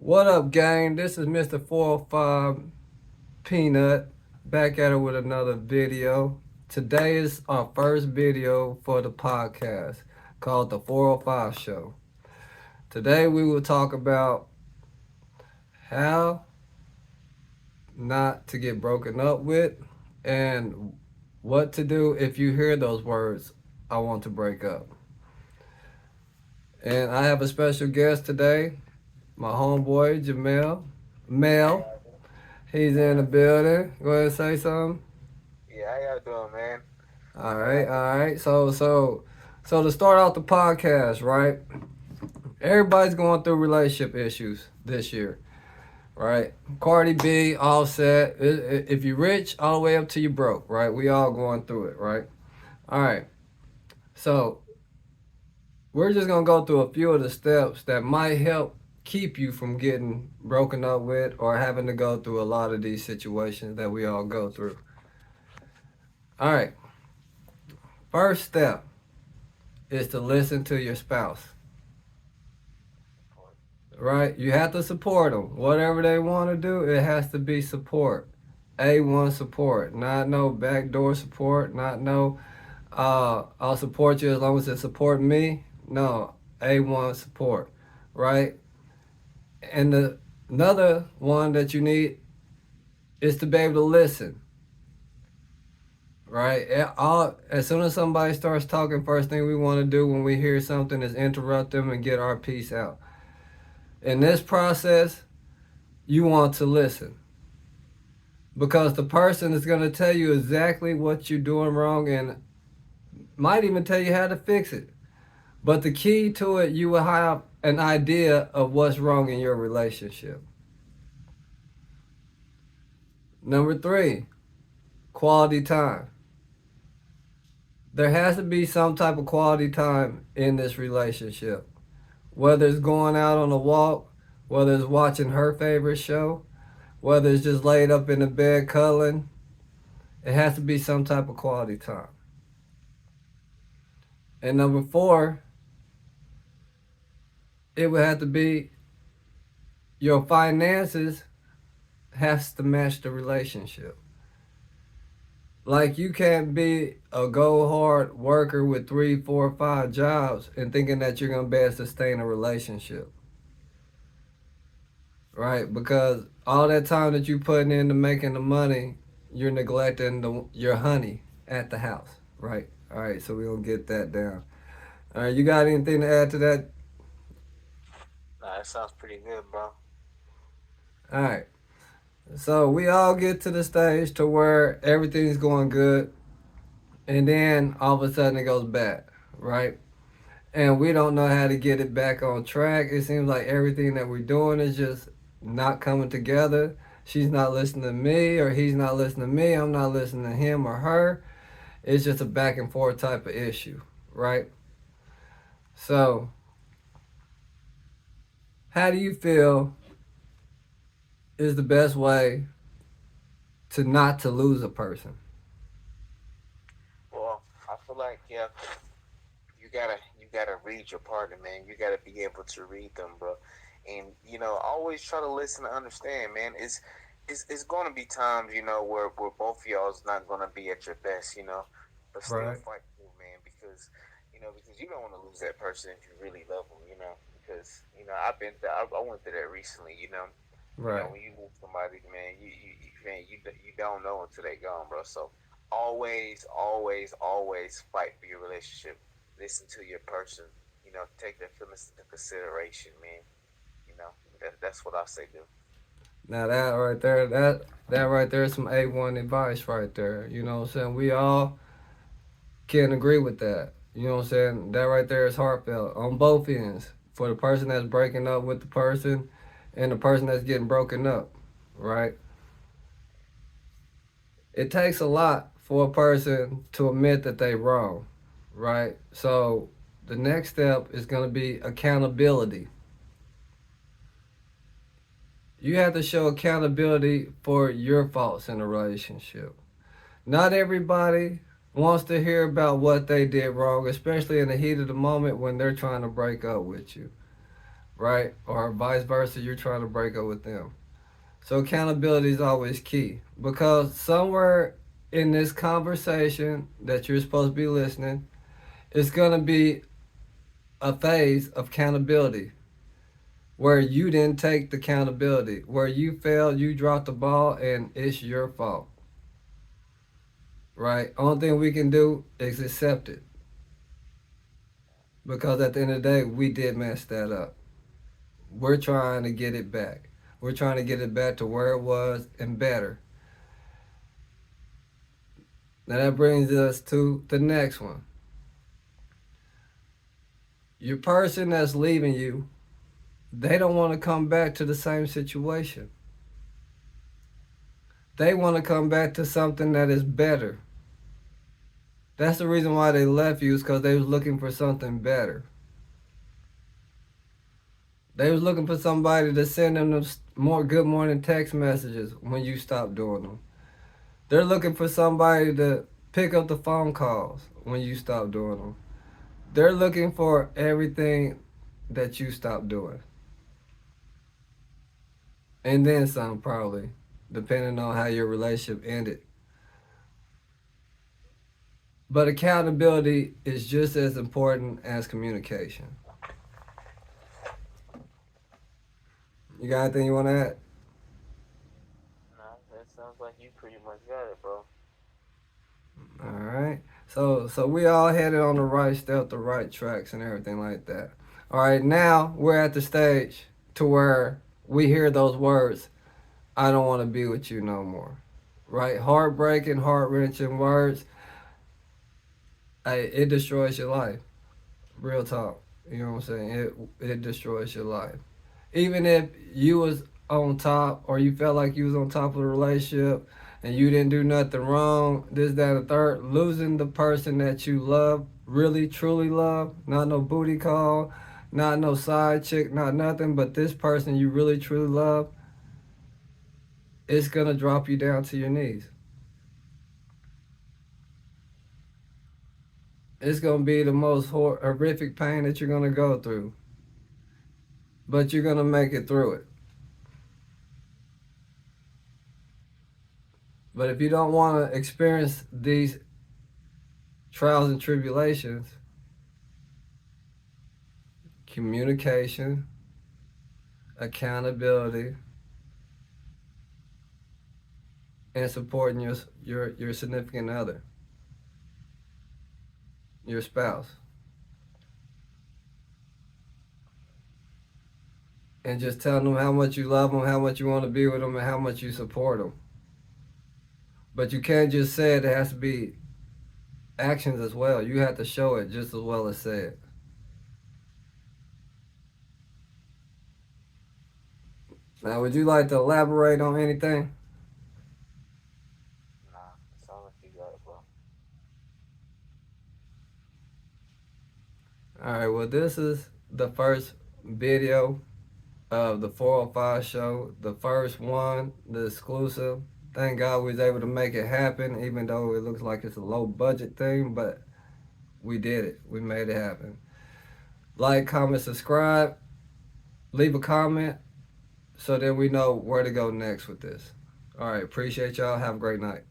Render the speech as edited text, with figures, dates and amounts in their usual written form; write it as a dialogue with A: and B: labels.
A: What up, gang? This is Mr. 405 Peanut back at it with another video. Today is our first video for the podcast called The 405 Show. Today we will talk about how not to get broken up with and what to do if you hear those words, I want to break up. And I have a special guest today, my homeboy Jamel. Mel. He's in the building. Go ahead and say something.
B: Yeah, how y'all doing, man?
A: All right,
B: Uh,
A: all right. So to start off the podcast, right? Everybody's going through relationship issues this year, right? Cardi B, Offset. If you're rich, all the way up to you broke, right? We all going through it, right? All right. So we're just gonna go through a few of the steps that might help keep you from getting broken up with or having to go through a lot of these situations that we all go through. All right. First step is to listen to your spouse, right? You have to support them. Whatever they want to do, it has to be support. A1 support, not no backdoor support, not no, I'll support you as long as it support me. No, A1 support, right? And another one that you need is to be able to listen, right? As soon as somebody starts talking, first thing we want to do when we hear something is interrupt them and get our piece out. In this process, you want to listen because the person is going to tell you exactly what you're doing wrong and might even tell you how to fix it. But the key to it, you will have an idea of what's wrong in your relationship. Number three, quality time. There has to be some type of quality time in this relationship. Whether it's going out on a walk, whether it's watching her favorite show, whether it's just laid up in the bed cuddling, it has to be some type of quality time. And number four, it would have to be your finances has to match the relationship. Like you can't be a go hard worker with 3, 4, 5 jobs and thinking that you're gonna be able to sustain a relationship. Right? Because all that time that you putting into making the money, you're neglecting your honey at the house. Right? All right, so we're gonna get that down. All right, you got anything to add to that?
B: nah, that sounds pretty good, bro.
A: All right. So we all get to the stage to where everything's going good, and then all of a sudden it goes bad, right? And we don't know how to get it back on track. It seems like everything that we're doing is just not coming together. She's not listening to me, or he's not listening to me. I'm not listening to him or her. It's just a back and forth type of issue, right? So, how do you feel is the best way to not to lose a person?
B: Well, I feel like you gotta read your partner, man. You gotta be able to read them, bro. And always try to listen and understand, man. It's gonna be times, where both of y'all's not gonna be at your best, but still
A: Right,
B: fight through, man, because you don't want to lose that person if you really love them, because I went through that recently,
A: right.
B: when you lose somebody, man, you don't know until they gone, bro. So always, always, always fight for your relationship. Listen to your person. Take their feelings into consideration, man. You know, that's what I say, do.
A: Now that right there, that right there is some A1 advice right there. You know what I'm saying? We all can agree with that. You know what I'm saying? That right there is heartfelt on both ends. For the person that's breaking up with the person and the person that's getting broken up, right? It takes a lot for a person to admit that they wrong, right? So the next step is going to be accountability. You have to show accountability for your faults in a relationship. Not everybody wants to hear about what they did wrong, especially in the heat of the moment when they're trying to break up with you. right? Or vice versa, you're trying to break up with them. So accountability is always key because somewhere in this conversation that you're supposed to be listening, it's gonna be a phase of accountability where you didn't take the accountability, where you failed, you dropped the ball, and it's your fault, right? Only thing we can do is accept it because at the end of the day, we did mess that up. We're trying to get it back. We're trying to get it back to where it was and better. Now that brings us to the next one. Your person that's leaving you, they don't want to come back to the same situation. They want to come back to something that is better. That's the reason why they left you is because they was looking for something better. They was looking for somebody to send them those more good morning text messages when you stopped doing them. They're looking for somebody to pick up the phone calls when you stop doing them. They're looking for everything that you stopped doing. And then some, probably, depending on how your relationship ended. But accountability is just as important as communication. You got anything you want to add?
B: Nah, that sounds like you pretty much got it, bro.
A: All right. So we all headed on the right step, the right tracks, and everything like that. All right. Now we're at the stage to where we hear those words. I don't want to be with you no more. Right? Heartbreaking, heart wrenching words. Hey, it destroys your life. Real talk. You know what I'm saying? It destroys your life. Even if you was on top or you felt like you was on top of the relationship and you didn't do nothing wrong, this, that, and the third, losing the person that you love, really, truly love, not no booty call, not no side chick, not nothing, but this person you really, truly love, it's going to drop you down to your knees. It's going to be the most horrific pain that you're going to go through, but you're going to make it through it. But if you don't want to experience these trials and tribulations, communication, accountability, and supporting your significant other, your spouse, and just telling them how much you love them, how much you want to be with them, and how much you support them. But you can't just say it; it has to be actions as well. You have to show it just as well as say it. Now, would you like to elaborate on anything?
B: Nah, it sounds like you got it, bro.
A: All right. Well, this is the first video of the 405 show, the first one, the exclusive. Thank God we was able to make it happen, even though it looks like it's a low budget thing, but we did it. We made it happen. Like, comment, subscribe, leave a comment so that we know where to go next with this. All right, appreciate y'all. Have a great night.